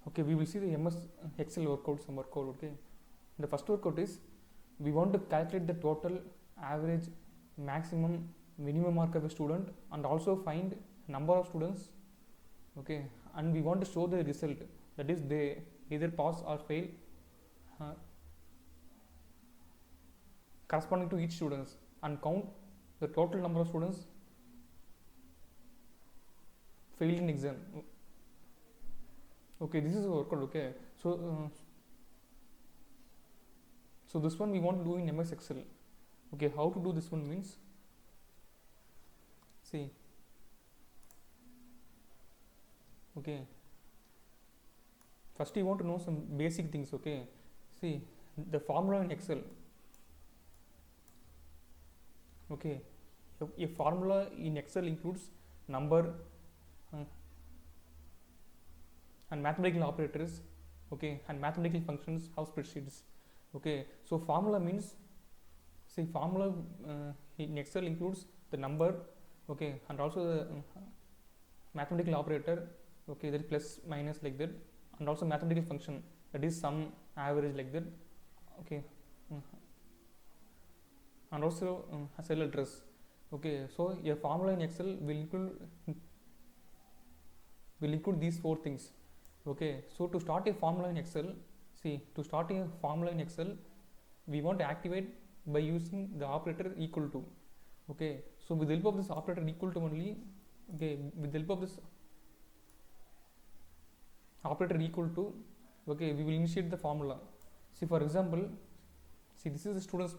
Okay, we will see the MS Excel workout, some workout. Okay, the first workout is we want to calculate the total, average, maximum, minimum mark of a student, and also find number of students. Okay, and we want to show the result, that is they either pass or fail corresponding to each students, and count the total number of students failed in exam. Okay, this is a workout. Okay, so so this one we want to do in MS Excel. Okay, how to do this one means, see, okay, first you want to know some basic things. Okay, see the formula in Excel. Okay, a formula in Excel includes number and mathematical operators. Okay, and mathematical functions of spreadsheets. Okay, so formula means, see, formula in Excel includes the number, okay, and also the mathematical operator, okay, that is plus minus like that, and also mathematical function, that is sum, average like that. Okay, and also cell address. Okay, so a formula in Excel will include these four things. Okay, so to start a formula in Excel, see, to start a formula in Excel, we want to activate by using the operator equal to. Okay, so with the help of this operator equal to only, okay, with the help of this operator equal to, okay, we will initiate the formula. See, for example, see, this is the student's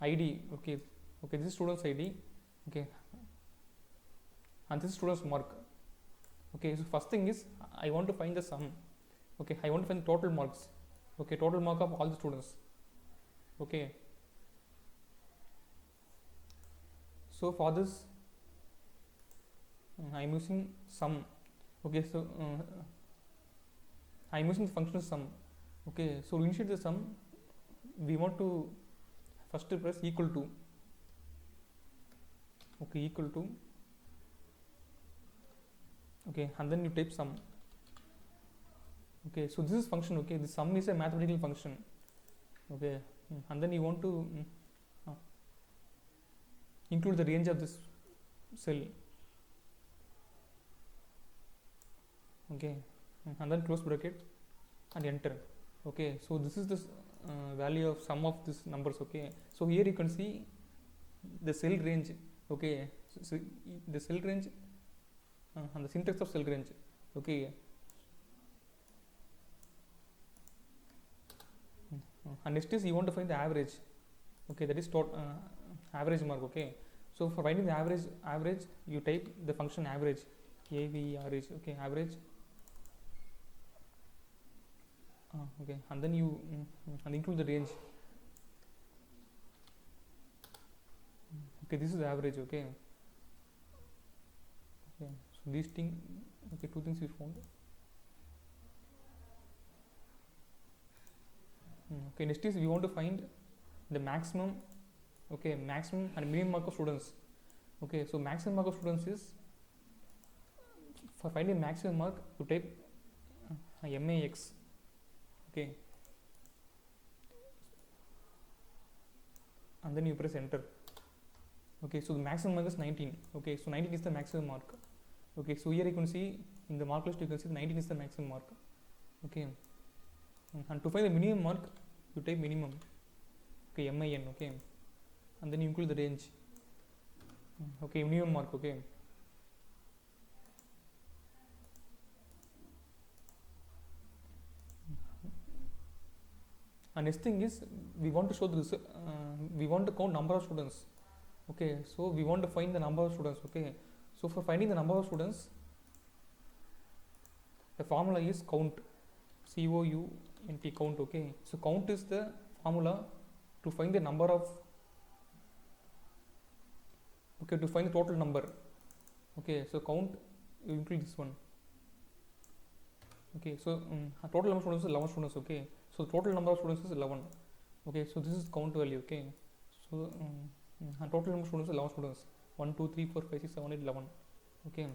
ID. Okay, okay, this is student's ID. Okay, and this is student's mark. Okay, so first thing is I want to find the sum. Okay, I want to find the total marks. Okay, total mark of all the students. Okay, so for this I am using sum. Okay, so I am using the function sum. Okay, so to initiate the sum, we want to first press equal to. Okay, equal to. Okay, and then you type sum. Okay, so this is function. Okay, the sum is a mathematical function. Okay, and then you want to include the range of this cell. Okay, and then close bracket and enter. Okay, so this is the value of sum of these numbers. Okay, so here you can see the cell range. Okay, so the cell range and the syntax of cell range. Okay, and next is you want to find the average. Okay, that is average mark. Okay, so for finding the average you type the function average, average. Okay, average. Okay, and then you and include the range. Okay, this is the average. Okay, okay, so these things, okay, two things we found. Okay, next is we want to find the maximum. Okay, maximum and minimum mark of students. Okay, so maximum mark of students is, for finding maximum mark you type max. Okay, and then you press enter. Okay, so the maximum mark is 19. Okay, so 19 is the maximum mark. Okay, so here you can see in the mark list you can see 19 is the maximum mark. Okay, and to find the minimum mark you type minimum. Okay, min. Okay, and then you include the range. Okay, minimum mark. Okay, and next thing is we want to show the we want to count number of students. Okay, so we want to find the number of students. Okay, so for finding the number of students, the formula is count, count, count. Okay, so count is the formula to find the number of, okay, to find the total number. Okay, so count, you include this one. Okay, so total number of students is 11 students. Okay, so total number of students is 11. Okay, so this is count value. Okay, so total number of students is 11 students. 1 2 3 4 5 6 7 8 11. Okay,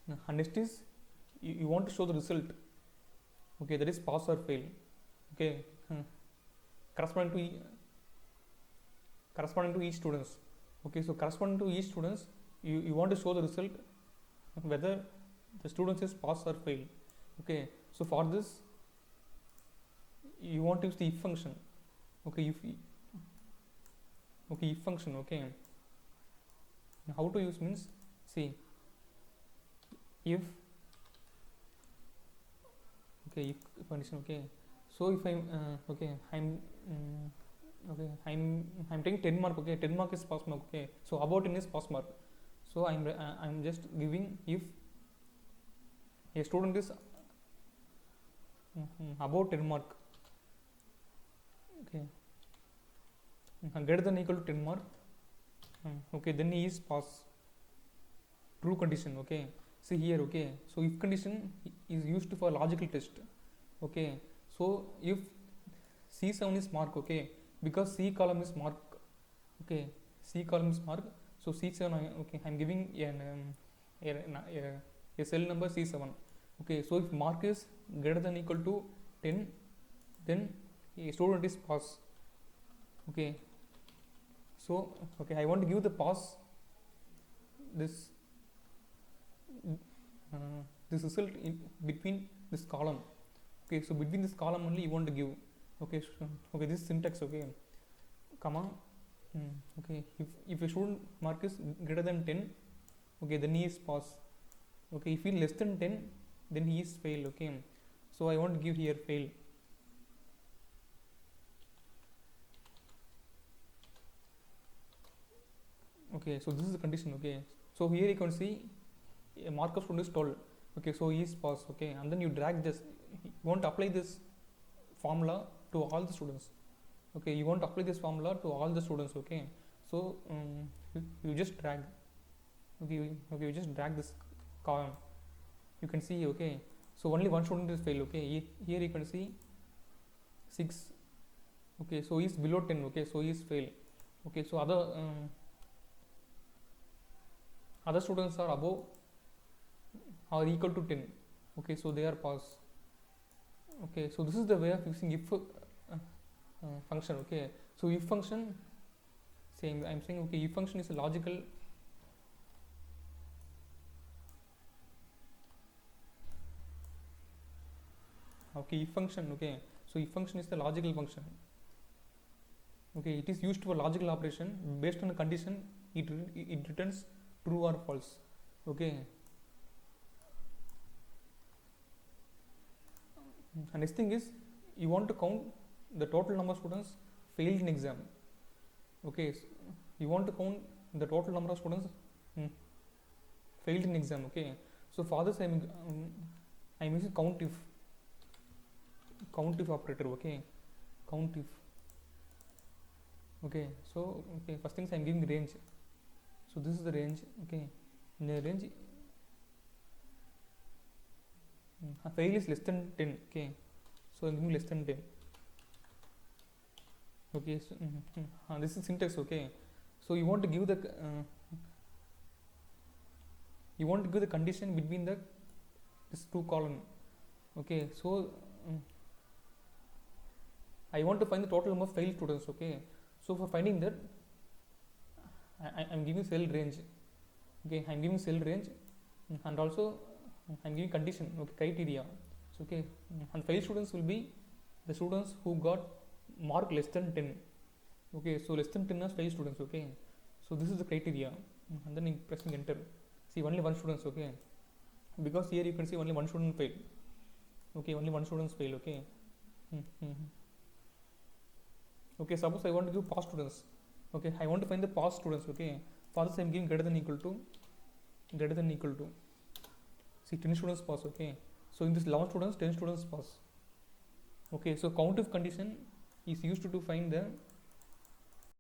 And next is you want to show the result. Okay, that is pass or fail. Okay, corresponding to corresponding to each students. Okay, so corresponding to each students, you want to show the result whether the students is pass or fail. Okay, so for this you want to use the if function. Okay, if function. Okay, how to use means, see, if if condition. Okay, so if I'm taking 10 mark. Okay, 10 mark is pass mark. Okay, so about 10 is pass mark. So I'm just giving if a student is about 10 mark. Okay, greater than equal to 10 mark. Okay, then he is pass. True condition. Okay, see here. Okay, so if condition is used for logical test. Okay, so if C7 is mark. Okay, because C column is mark. Okay, C column is mark. So C7. Okay, I'm giving a cell number C7. Okay, so if mark is greater than equal to 10, then a student is pass. Okay, so I want to give the pass this result in between this column. Okay, so between this column only you want to give. Okay, this is syntax. Okay, comma. Okay, if a student mark is greater than 10, okay, then he is pass. Okay, if he is less than 10, then he is fail. Okay, so I want to give here fail. Okay, so this is the condition. Okay, so here you can see a mark of student is 12. Okay, so he is pass. Okay, and then you drag this. You want to apply this formula to all the students. Okay, you want to apply this formula to all the students. Okay, so you just drag. Okay, you just drag this column. You can see. Okay, so only one student is fail. Okay, here you can see 6. Okay, so he is below 10. Okay, so he is fail. Okay, so other students are above or equal to 10. Okay, so they are pass. Okay, so this is the way of using if function. Okay, so if function, I'm saying okay, if function is a logical. Okay, if function. Okay, so if function is the logical function. Okay, it is used for logical operation. Based on a condition, it returns true or false. Okay, and next thing is you want to count the total number of students failed in exam. Okay, so you want to count the total number of students failed in exam. Okay, so for this I'm using count if operator. Okay, count if. Okay, so first things I'm giving range. So this is the range. Okay, in the range fail is less than 10. Okay, so I'm giving less than 10. Okay, so this is syntax. Okay, so you want to give the condition between this two column. Okay, so I want to find the total number of failed students. Okay, so for finding that I'm giving cell range. Okay, I'm giving cell range and also I'm giving condition. Okay, criteria. So okay, and failed students will be the students who got mark less than 10. Okay, so less than 10 as failed students. Okay, so this is the criteria, and then you pressing enter. See, only one students. Okay, because here you can see only one student fail. Okay, only one student fail. Okay. Okay, suppose I want to give pass students. Okay, I want to find the pass students. Okay, for this I am giving greater than equal to. See, 10 students pass. Okay, so in this 11 students, 10 students pass. Okay, so count if condition is used to find the